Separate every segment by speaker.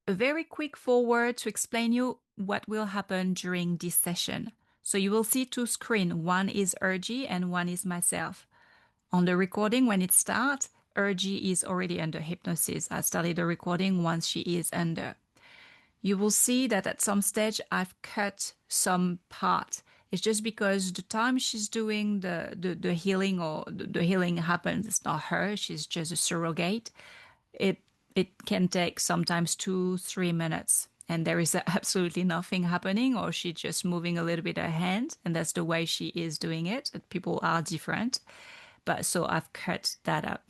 Speaker 1: a very quick forward to explain you what will happen during this session. So you will see two screens. One is Ergie and one is myself. On the recording, when it starts, Ergie is already under hypnosis. I started the recording once she is under. You will see that at some stage I've cut some part. It's just because the time she's doing the healing or the healing happens, it's not her, she's just a surrogate. It it can take sometimes 2, 3 minutes and there is absolutely nothing happening, or she's just moving a little bit her hand, and that's the way she is doing it. People are different. But so I've cut that up.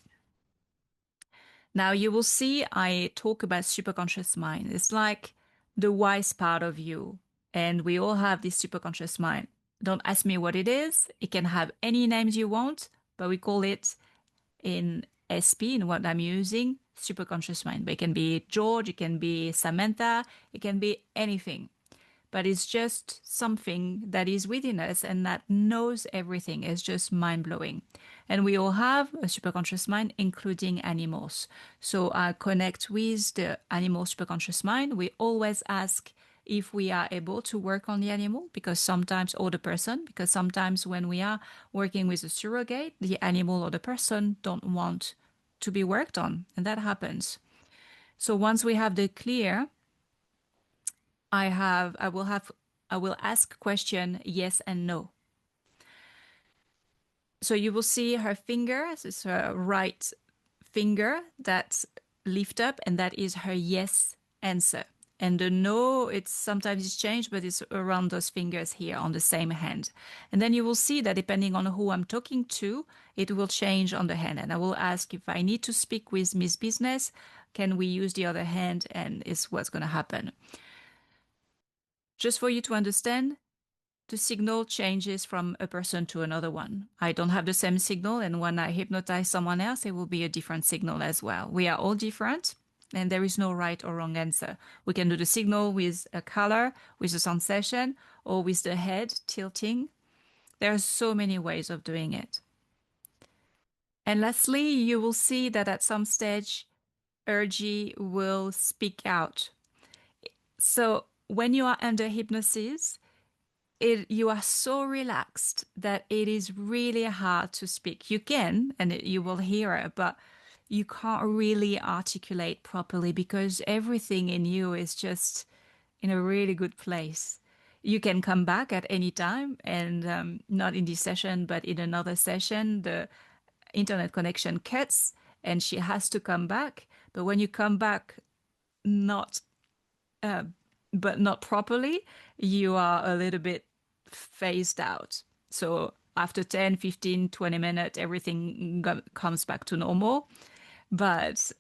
Speaker 1: Now you will see I talk about superconscious mind. It's like the wise part of you. And we all have this superconscious mind. Don't ask me what it is. It can have any names you want, but we call it in SP, in what I'm using, superconscious mind. But it can be George, it can be Samantha, it can be anything, but it's just something that is within us and that knows everything. It's just mind blowing. And we all have a superconscious mind, including animals. So I connect with the animal superconscious mind. We always ask if we are able to work on the animal, because sometimes, or the person, because sometimes when we are working with a surrogate, the animal or the person don't want to be worked on, and that happens. So once we have the clear, I will ask question yes and no. So you will see her finger, this is her right finger that lift up, and that is her yes answer. And the no, it's sometimes it's changed, but it's around those fingers here on the same hand. And then you will see that depending on who I'm talking to, it will change on the hand. And I will ask if I need to speak with Miss Business, can we use the other hand? And it's what's going to happen. Just for you to understand, the signal changes from a person to another one. I don't have the same signal, and when I hypnotize someone else, it will be a different signal as well. We are all different, and there is no right or wrong answer. We can do the signal with a color, with a sensation, or with the head tilting. There are so many ways of doing it. And lastly, you will see that at some stage, Urgi will speak out. So when you are under hypnosis, you are so relaxed that it is really hard to speak. You can, and you will hear it, but you can't really articulate properly because everything in you is just in a really good place. You can come back at any time, and not in this session, but in another session, the internet connection cuts and she has to come back. But when you come back, not uh, but not properly, you are a little bit phased out. So after 10, 15, 20 minutes, everything comes back to normal. But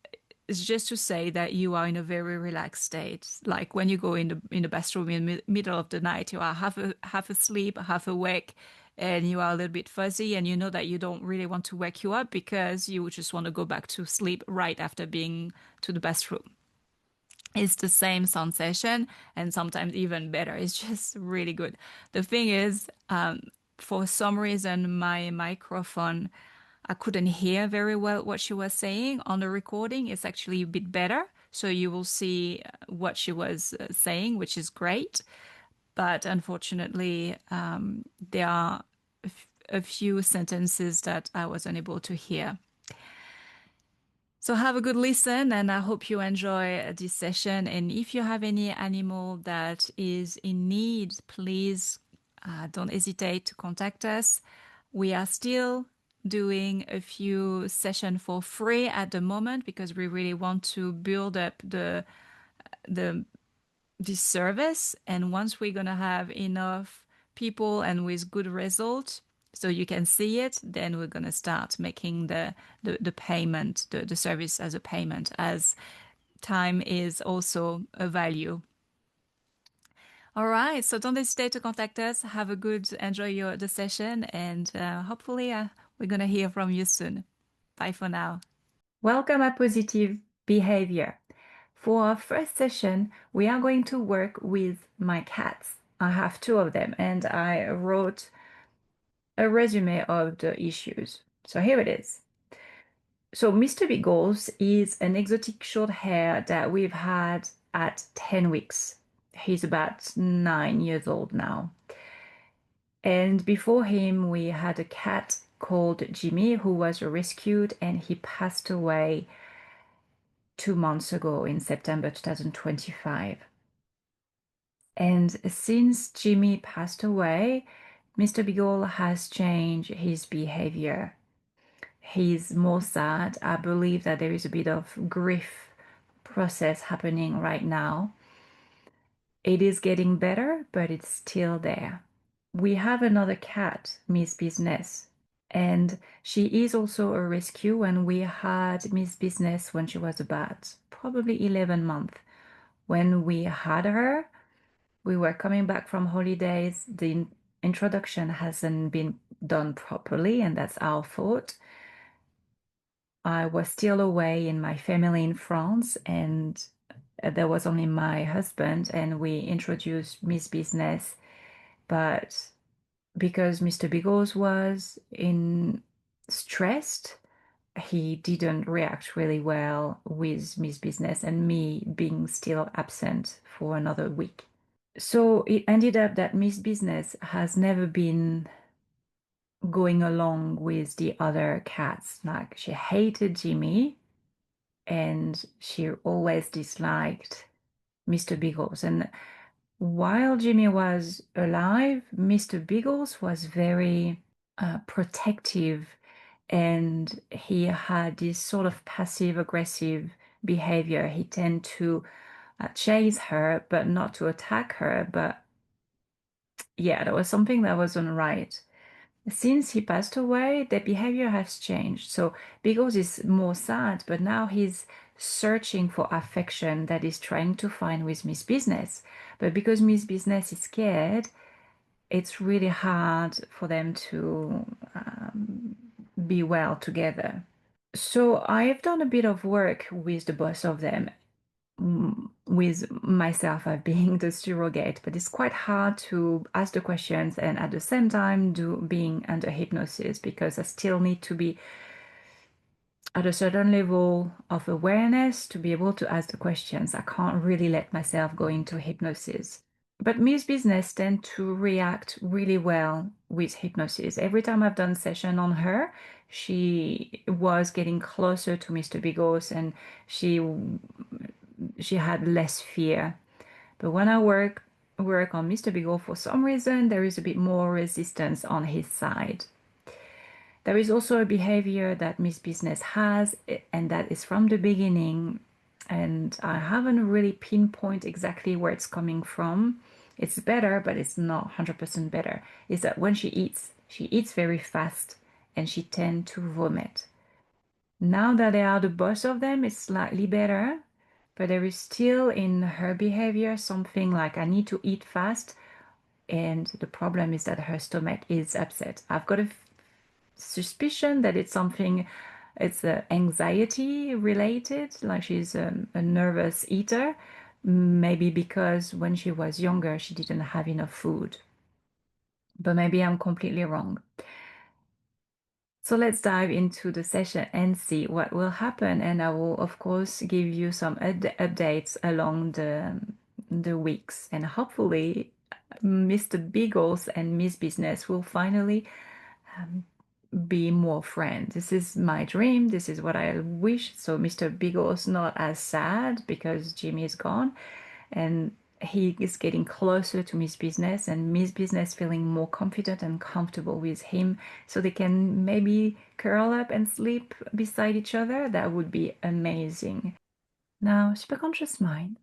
Speaker 1: it's just to say that you are in a very relaxed state. Like when you go in the bathroom in the middle of the night, you are half asleep, half awake, and you are a little bit fuzzy, and you know that you don't really want to wake you up because you just want to go back to sleep right after being to the bathroom. It's the same sensation and sometimes even better. It's just really good. The thing is, for some reason, my microphone, I couldn't hear very well what she was saying on the recording. It's actually a bit better. So you will see what she was saying, which is great. But unfortunately, there are a few sentences that I was unable to hear. So have a good listen, and I hope you enjoy this session. And if you have any animal that is in need, please don't hesitate to contact us. We are still doing a few sessions for free at the moment because we really want to build up the this service. And once we're gonna have enough people and with good results, so you can see it, then we're gonna start making the payment, the service as a payment, as time is also a value. All right, so don't hesitate to contact us. Have a good, enjoy the session, and hopefully we're gonna hear from you soon. Bye for now. Welcome at Positive Behavior. For our first session, we are going to work with my cats. I have two of them, and I wrote a resume of the issues. So here it is. So Mr. Biggles is an exotic short hair that we've had at 10 weeks. He's about 9 years old now. And before him, we had a cat called Jimmy who was rescued and he passed away 2 months ago in September 2025. And since Jimmy passed away, Mr. Beagle has changed his behavior. He's more sad. I believe that there is a bit of grief process happening right now. It is getting better, but it's still there. We have another cat, Miss Business, and she is also a rescue, and we had Miss Business when she was about probably 11 months. When we had her, we were coming back from holidays. The introduction hasn't been done properly, and that's our fault. I was still away in my family in France, and there was only my husband, and we introduced Miss Business. But because Mr. Biggles was in stressed, he didn't react really well with Miss Business and me being still absent for another week. So it ended up that Miss Business has never been going along with the other cats. Like she hated Jimmy and she always disliked Mr. Biggles. And while Jimmy was alive, Mr. Biggles was very protective and he had this sort of passive aggressive behavior. He tended to chase her, but not to attack her. But yeah, there was something that wasn't right. Since he passed away, the behavior has changed. So Biggles is more sad, but now he's searching for affection that he's trying to find with Miss Business. But because Miss Business is scared, it's really hard for them to be well together. So I've done a bit of work with the both of them, with myself as being the surrogate, but it's quite hard to ask the questions and at the same time do being under hypnosis because I still need to be at a certain level of awareness to be able to ask the questions. I can't really let myself go into hypnosis. But Miss Business tend to react really well with hypnosis. Every time I've done session on her, she was getting closer to Mr. Biggles and she had less fear. But when I work on Mr. Biggle, for some reason, there is a bit more resistance on his side. There is also a behavior that Miss Business has, and that is from the beginning, and I haven't really pinpoint exactly where it's coming from. It's better, but it's not 100% better. Is that when she eats very fast, and she tends to vomit. Now that they are the both of them, it's slightly better, but there is still in her behavior something like I need to eat fast, and the problem is that her stomach is upset. I've got a suspicion that it's anxiety related, like she's a nervous eater, maybe because when she was younger she didn't have enough food. But maybe I'm completely wrong. So let's dive into the session and see what will happen. And I will, of course, give you some updates along the weeks. And hopefully, Mr. Biggles and Miss Business will finally be more friends. This is my dream. This is what I wish. So Mr. Biggles not as sad because Jimmy is gone. And he is getting closer to Miss Business and Miss Business feeling more confident and comfortable with him so they can maybe curl up and sleep beside each other. That would be amazing. Now, superconscious mind,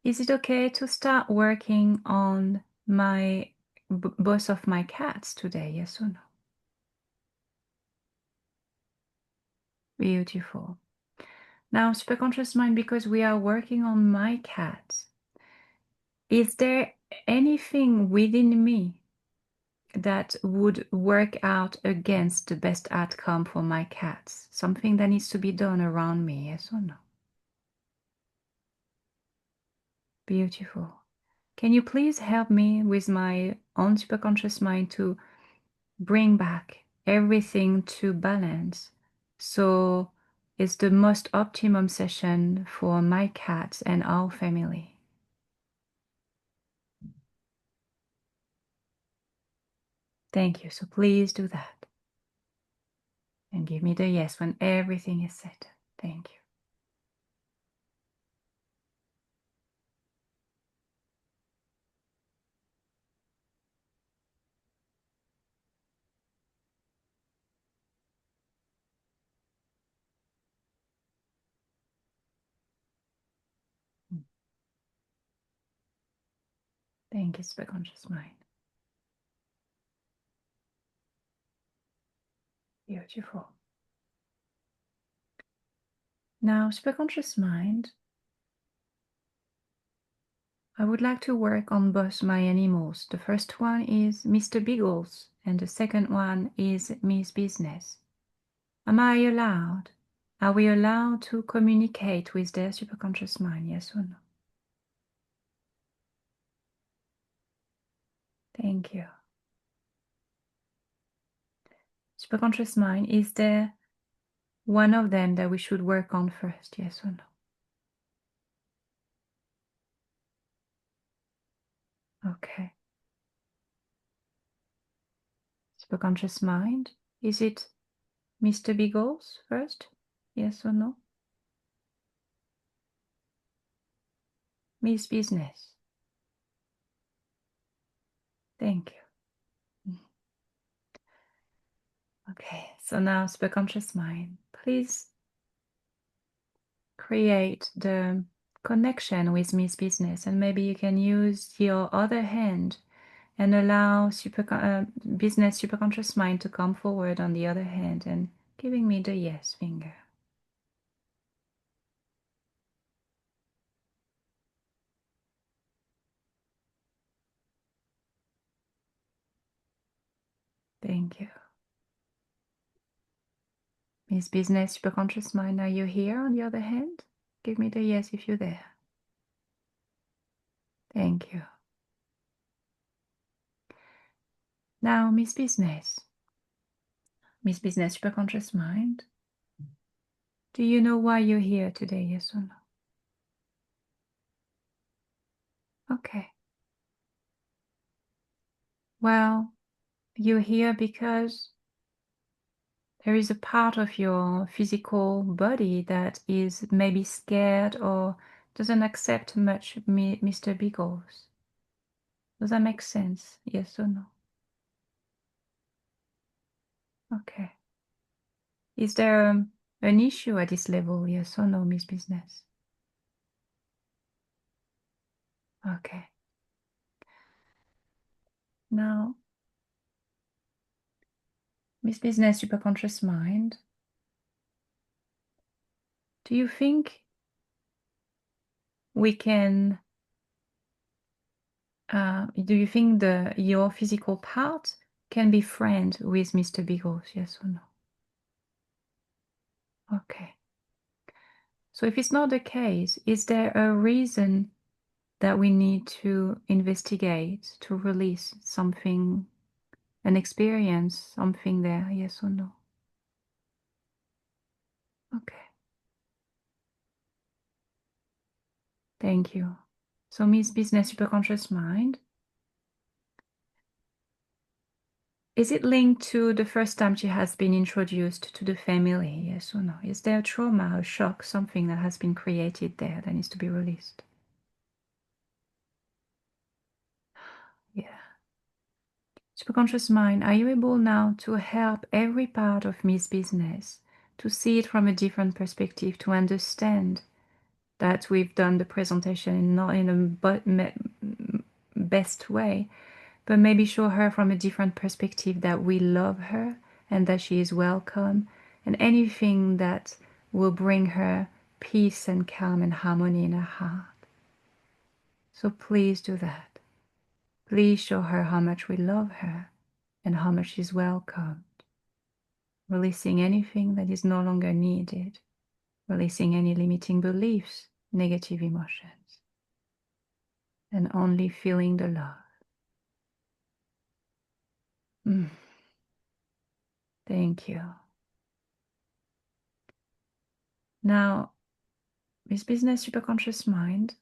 Speaker 1: is it okay to start working on my both of my cats today? Yes or no? Beautiful. Now, superconscious mind, because we are working on my cat, is there anything within me that would work out against the best outcome for my cats? Something that needs to be done around me, yes or no? Beautiful. Can you please help me with my own superconscious mind to bring back everything to balance? So is the most optimum session for my cat and our family. Thank you. So please do that. And give me the yes when everything is set. Thank you. Thank you, superconscious mind. Beautiful. Now, superconscious mind, I would like to work on both my animals. The first one is Mr. Biggles, and the second one is Miss Business. Am I allowed? Are we allowed to communicate with their superconscious mind, yes or no? Thank you. Superconscious mind, is there one of them that we should work on first, yes or no? Okay. Superconscious mind, is it Mr. Biggles first, yes or no? Miss Business. Thank you. Okay, so now superconscious mind, please create the connection with Miss Business, and maybe you can use your other hand and allow business superconscious mind to come forward on the other hand and giving me the yes finger. Thank you. Miss Business superconscious mind, are you here on the other hand? Give me the yes if you're there. Thank you. Now, Miss Business superconscious mind, do you know why you're here today, yes or no? Okay. Well, you're here because there is a part of your physical body that is maybe scared or doesn't accept much Mr. Biggles. Does that make sense? Yes or no? Okay. Is there an issue at this level? Yes or no, Miss Business? Okay. Now, Miss Business superconscious mind, do you think we can do you think your physical part can be friend with Mr. Biggles? Yes or no? Okay. So if it's not the case, is there a reason that we need to investigate to release something, an experience, something there? Yes or no? Okay. Thank you. So Miss Business Superconscious Mind, is it linked to the first time she has been introduced to the family? Yes or no? Is there a trauma, a shock, something that has been created there that needs to be released? Yeah. Superconscious mind, are you able now to help every part of Miss Business to see it from a different perspective, to understand that we've done the presentation not in a best way, but maybe show her from a different perspective that we love her and that she is welcome, and anything that will bring her peace and calm and harmony in her heart. So please do that. Please show her how much we love her and how much she's welcomed. Releasing anything that is no longer needed. Releasing any limiting beliefs, negative emotions. And only feeling the love. Thank you. Now, Miss Business Superconscious Mind,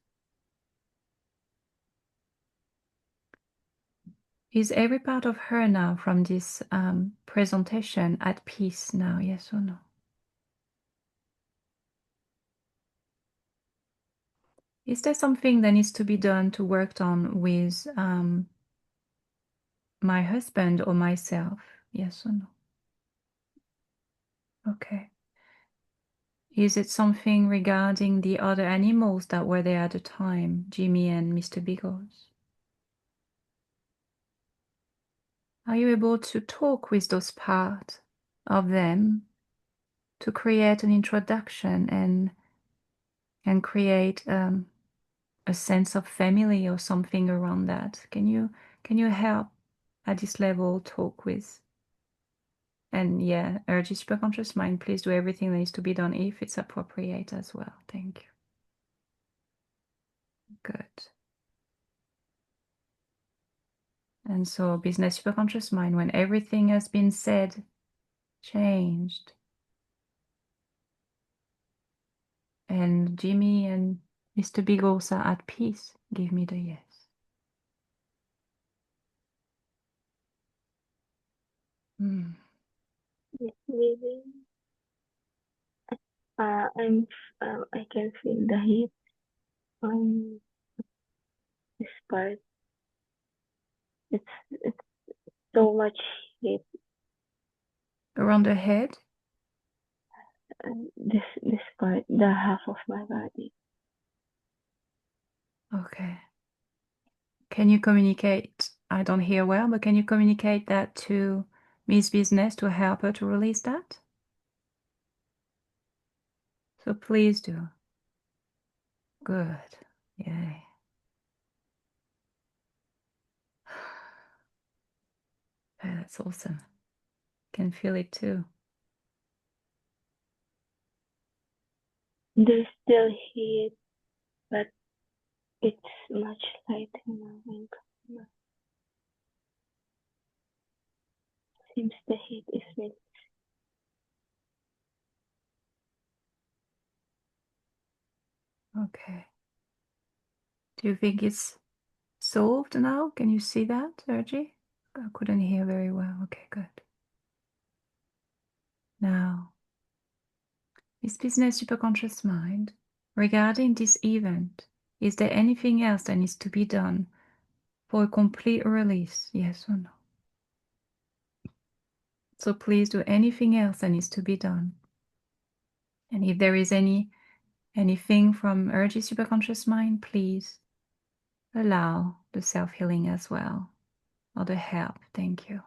Speaker 1: is every part of her now from this presentation at peace now, yes or no? Is there something that needs to be done to work on with my husband or myself? Yes or no? Okay. Is it something regarding the other animals that were there at the time, Jimmy and Mr. Biggles? Are you able to talk with those parts of them to create an introduction and create a sense of family or something around that? Can you help at this level talk with? And yeah, urge superconscious mind, please do everything that needs to be done if it's appropriate as well. Thank you. Good. And so business superconscious mind, when everything has been said, changed, and Jimmy and Mr. Biggles are at peace, give me the yes. Mm.
Speaker 2: Yes, maybe. I can feel the heat on this part. It's so much heat.
Speaker 1: Around the head?
Speaker 2: This part, the half of my body.
Speaker 1: Okay. Can you communicate? I don't hear well, but can you communicate that to Miss Business to help her to release that? So please do. Good. Yay. Yeah, that's awesome. Can feel it too.
Speaker 2: There's still heat, but it's much lighter now. And seems the heat is with.
Speaker 1: Okay. Do you think it's solved now? Can you see that, Sergi? I couldn't hear very well. Okay, good. Now, Miss Business Superconscious Mind, regarding this event, is there anything else that needs to be done for a complete release? Yes or no? So please do anything else that needs to be done. And if there is anything from Urgy Superconscious Mind, please allow the self-healing as well, or the help. Thank you.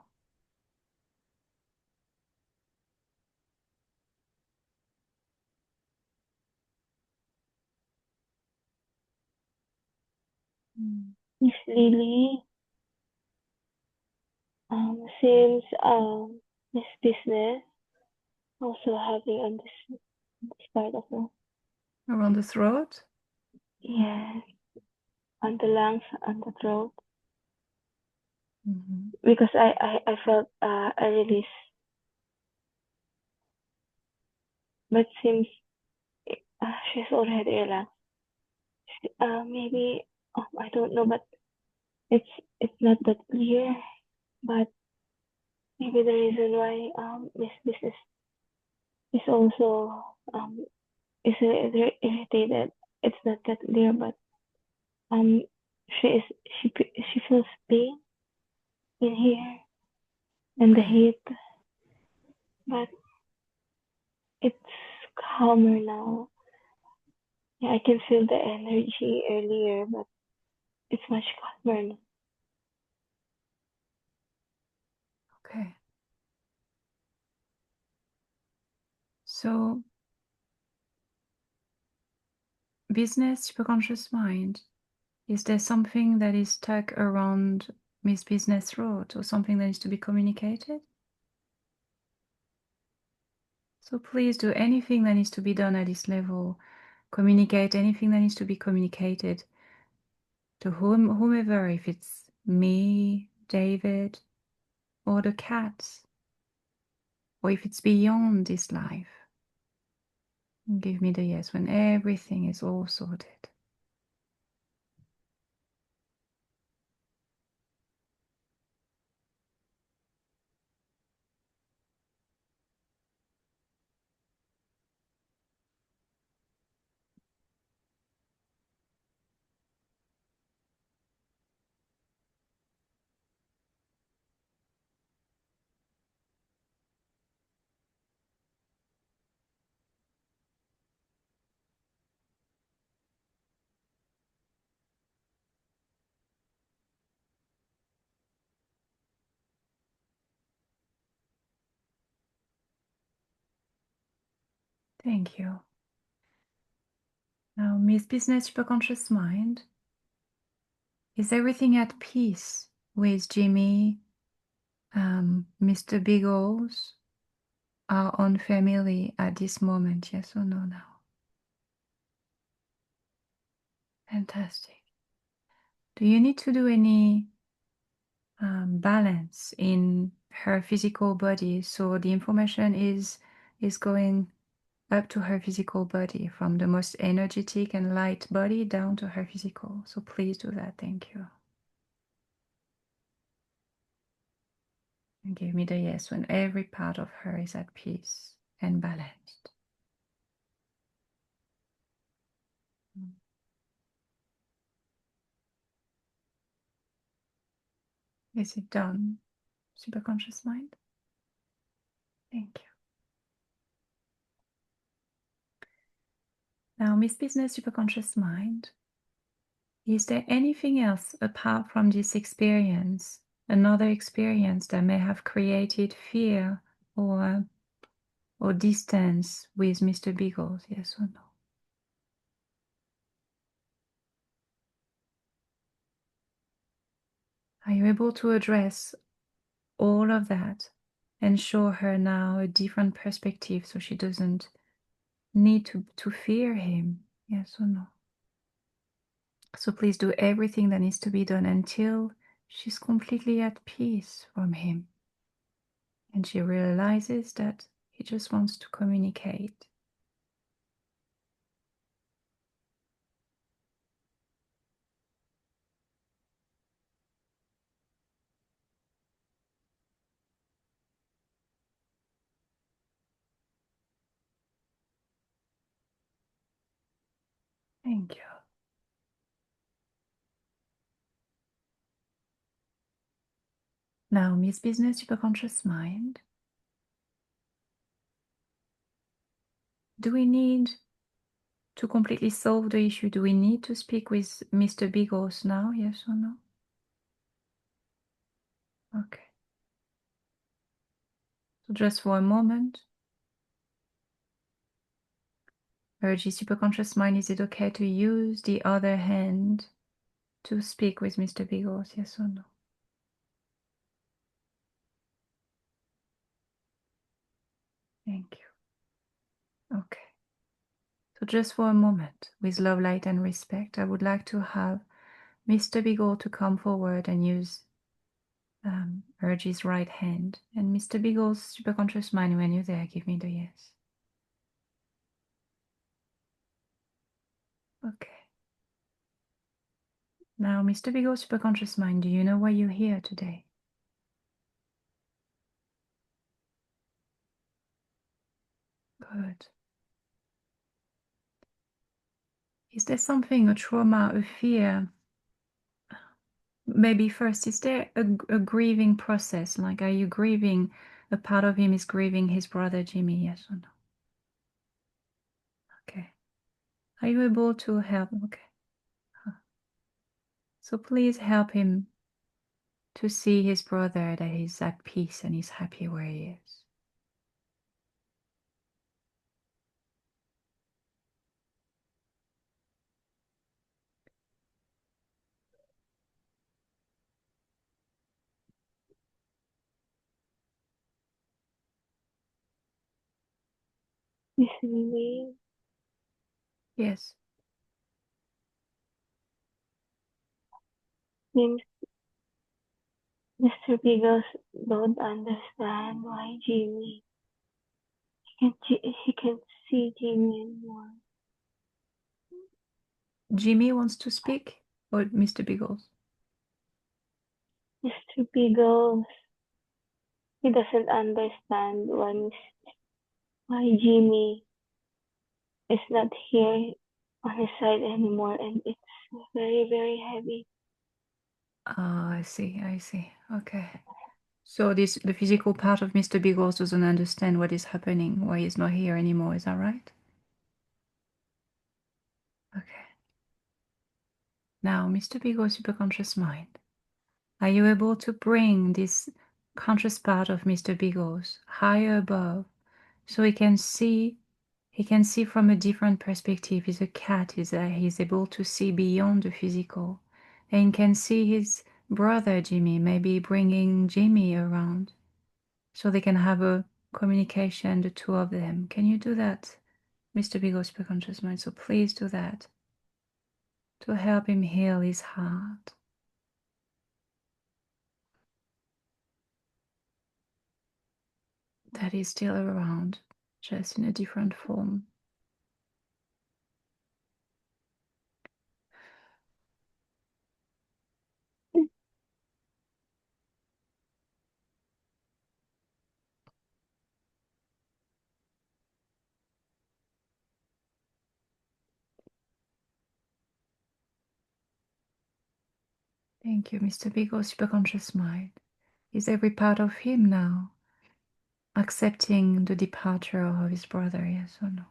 Speaker 2: Miss Lily, since this business also having on this part of the,
Speaker 1: Around the throat?
Speaker 2: yeah, on the lungs, on the throat,
Speaker 1: Mm-hmm.
Speaker 2: because I felt a release, but seems she's already relaxed. Maybe I don't know, but it's it's not that clear. But maybe the reason why Miss Business is also is irritated. It's not that clear, but um she is she feels pain in here and the
Speaker 1: Okay.
Speaker 2: heat, but it's calmer now. Yeah, I can feel the energy earlier, but it's much calmer now.
Speaker 1: Okay. So, business superconscious mind, is there something that is stuck around Miss Business throat or something that needs to be communicated? So please do anything that needs to be done at this level. Communicate anything that needs to be communicated to whomever, if it's me, David, or the cats, or if it's beyond this life. And give me the yes when everything is all sorted. Thank you. Now, Miss Business Superconscious Mind, is everything at peace with Jimmy, Mr. Biggles, our own family at this moment? Yes or no now? Fantastic. Do you need to do any balance in her physical body so the information is going up to her physical body from the most energetic and light body down to her physical? So please do that. Thank you. And give me the yes when every part of her is at peace and balanced. Is it done, superconscious mind? Thank you. Now, Miss Business Superconscious Mind, is there anything else apart from this experience, another experience that may have created fear or distance with Mr. Biggles? Yes or no? Are you able to address all of that and show her now a different perspective so she doesn't need to fear him? Yes or no? So please do everything that needs to be done until she's completely at peace from him and she realizes that he just wants to communicate. Thank you. Now, Miss Business Superconscious Mind, do we need to completely solve the issue? Do we need to speak with Mr. Biggles now? Yes or no? Okay. So just for a moment, Urgy Superconscious Mind, is it okay to use the other hand to speak with Mr. Biggles? Yes or no? Thank you. Okay. So just for a moment, with love, light, and respect, I would like to have Mr. Biggle to come forward and use Urgy's right hand. And Mr. Biggles, superconscious mind, when you're there, give me the yes. Okay. Now, Mr. Biggle, superconscious mind, do you know why you're here today? Good. Is there something, a trauma, a fear? Maybe first, is there a grieving process? Like, are you grieving? A part of him is grieving his brother Jimmy, yes or no? Okay. Are you able to help? Okay. So please help him to see his brother that he's at peace and he's happy where he is.
Speaker 2: Listening.
Speaker 1: Yes.
Speaker 2: Means Mr. Biggles don't understand why Jimmy he can see Jamie anymore.
Speaker 1: Jimmy wants to speak, or Mr. Biggles?
Speaker 2: Mr. Biggles, he doesn't understand why Jimmy is not here on his side anymore, and it's very, very heavy.
Speaker 1: Ah, I see, I see. Okay. So the physical part of Mr. Biggles doesn't understand what is happening, why he's not here anymore, is that right? Okay. Now, Mr. Biggles' superconscious mind, are you able to bring this conscious part of Mr. Biggles higher above so he can see from a different perspective? He's a cat, he's able to see beyond the physical and can see his brother Jimmy, maybe bringing Jimmy around so they can have a communication, the two of them. Can you do that, Mr. Biggles' superconscious mind? So please do that to help him heal his heart. That is still around, just in a different form. Thank you, Mr. Biggles' superconscious mind. Is every part of him now accepting the departure of his brother, yes or no?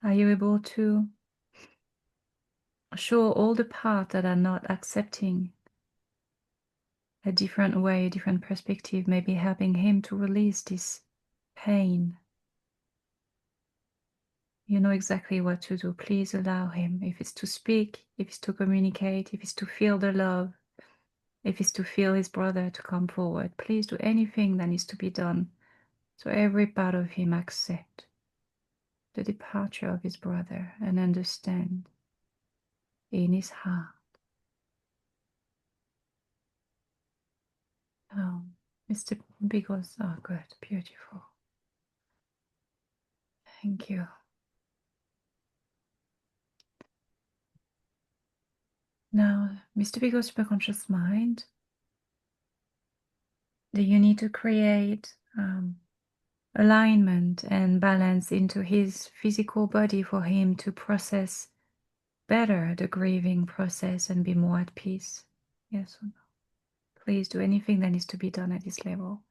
Speaker 1: Are you able to show all the parts that are not accepting a different way, a different perspective, maybe helping him to release this pain? You know exactly what to do. Please allow him. If it's to speak, if it's to communicate, if it's to feel the love, if it's to feel his brother to come forward, please do anything that needs to be done so every part of him accept the departure of his brother and understand in his heart. Oh, Mr. Biggles, oh good, beautiful. Thank you. Now, Mr. Biggles' superconscious mind, do you need to create alignment and balance into his physical body for him to process better the grieving process and be more at peace? Yes or no? Please do anything that needs to be done at this level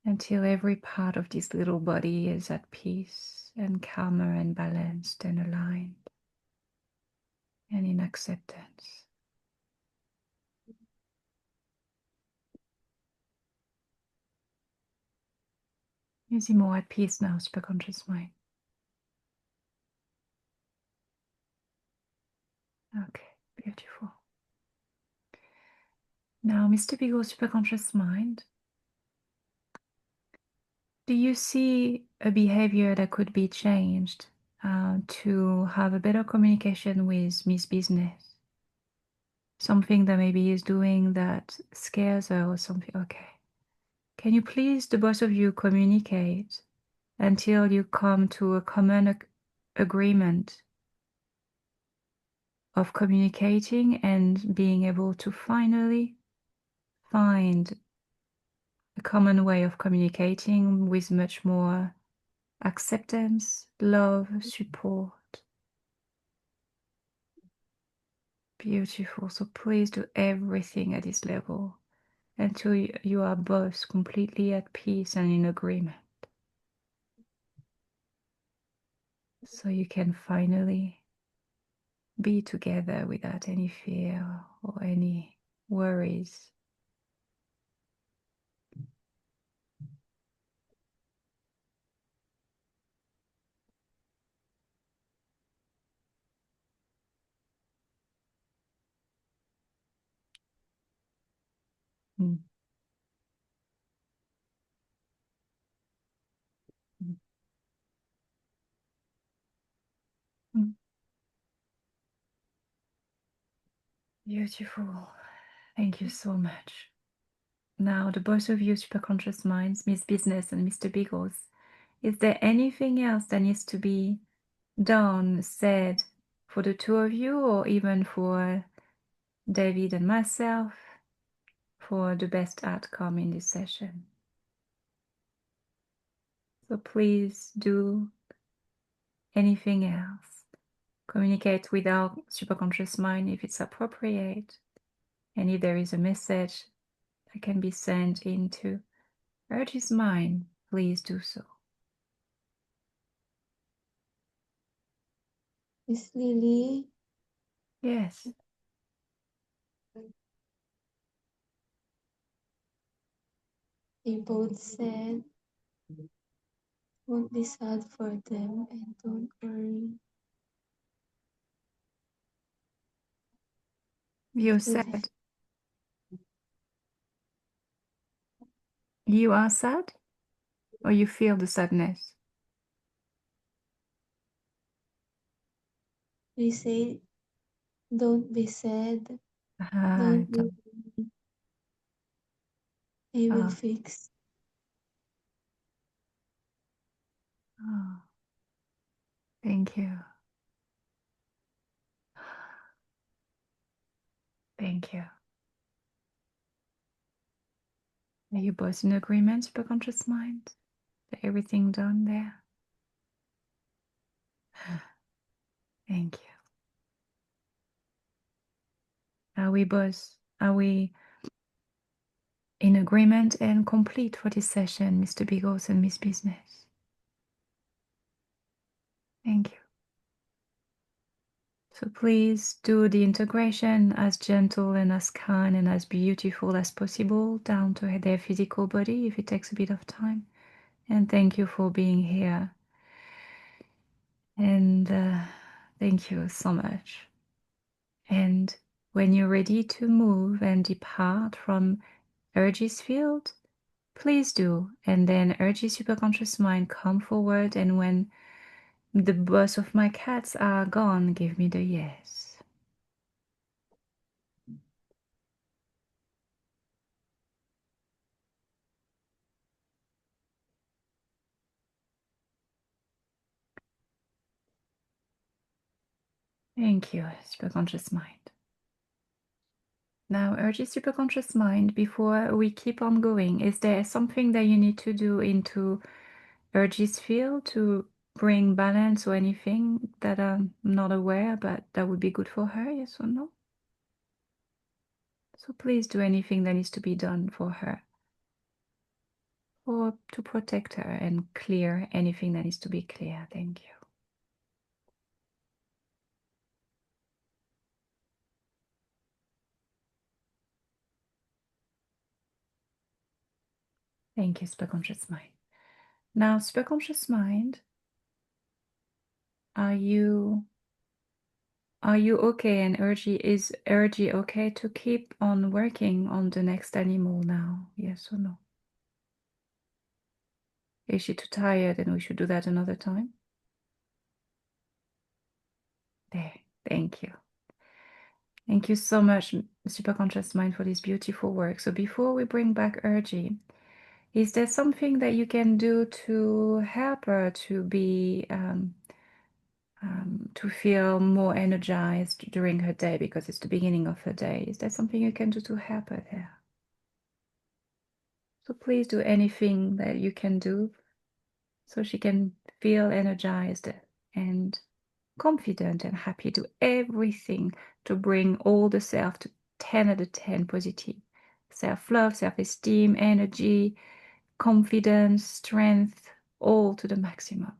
Speaker 1: until every part of this little body is at peace and calmer and balanced and aligned and in acceptance. Is he more at peace now, superconscious mind? Okay, beautiful. Now, Mr. Biggles' superconscious mind, do you see a behavior that could be changed to have a better communication with Miss Business? Something that maybe is doing that scares her or something? Okay. Can you please, the both of you, communicate until you come to a common agreement of communicating and being able to finally find a common way of communicating with much more acceptance, love, support? Beautiful. So please do everything at this level until you are both completely at peace and in agreement. So you can finally be together without any fear or any worries. Mm. Mm. Mm. Beautiful. Thank you so much. Now, the both of you superconscious minds, Miss Business and Mr. Biggles, is there anything else that needs to be done, said for the two of you, or even for David and myself, for the best outcome in this session? So please do anything else. Communicate with our superconscious mind if it's appropriate, and if there is a message that can be sent into Urge's mind, please do so.
Speaker 3: Miss Lily,
Speaker 1: Yes.
Speaker 3: they both said, won't be sad for them and don't worry.
Speaker 1: You
Speaker 3: It will be
Speaker 1: said you are sad, or you feel the sadness?
Speaker 3: they say, don't be sad,
Speaker 1: Ah,
Speaker 3: don't be, they will
Speaker 1: oh,
Speaker 3: fix.
Speaker 1: oh, thank you. Thank you. Are you both in agreement, superconscious mind? That everything done there? Thank you. Are we in agreement and complete for this session, Mr. Biggles and Miss Business? Thank you. So please do the integration as gentle and as kind and as beautiful as possible down to their physical body if it takes a bit of time. And thank you for being here. And thank you so much. And when you're ready to move and depart from Urge's field, please do. And then Urge's superconscious mind come forward, and when the both of my cats are gone, give me the yes. Thank you, superconscious mind. Now, Urge's superconscious mind, before we keep on going, is there something that you need to do into Urge's field to bring balance or anything that I'm not aware, but that would be good for her, yes or no? So please do anything that needs to be done for her, or to protect her and clear anything that needs to be clear. Thank you. Thank you, superconscious mind. Now, superconscious mind, are you okay? And is Urgie okay to keep on working on the next animal now? Yes or no? Is she too tired and we should do that another time? There. Thank you. Thank you so much, superconscious mind, for this beautiful work. So before we bring back Urgie, is there something that you can do to help her to be to feel more energized during her day, because it's the beginning of her day? Is there something you can do to help her there? So please do anything that you can do so she can feel energized and confident and happy. Do everything to bring all the self to 10 out of 10 positive. Self-love, self-esteem, energy, confidence, strength, all to the maximum.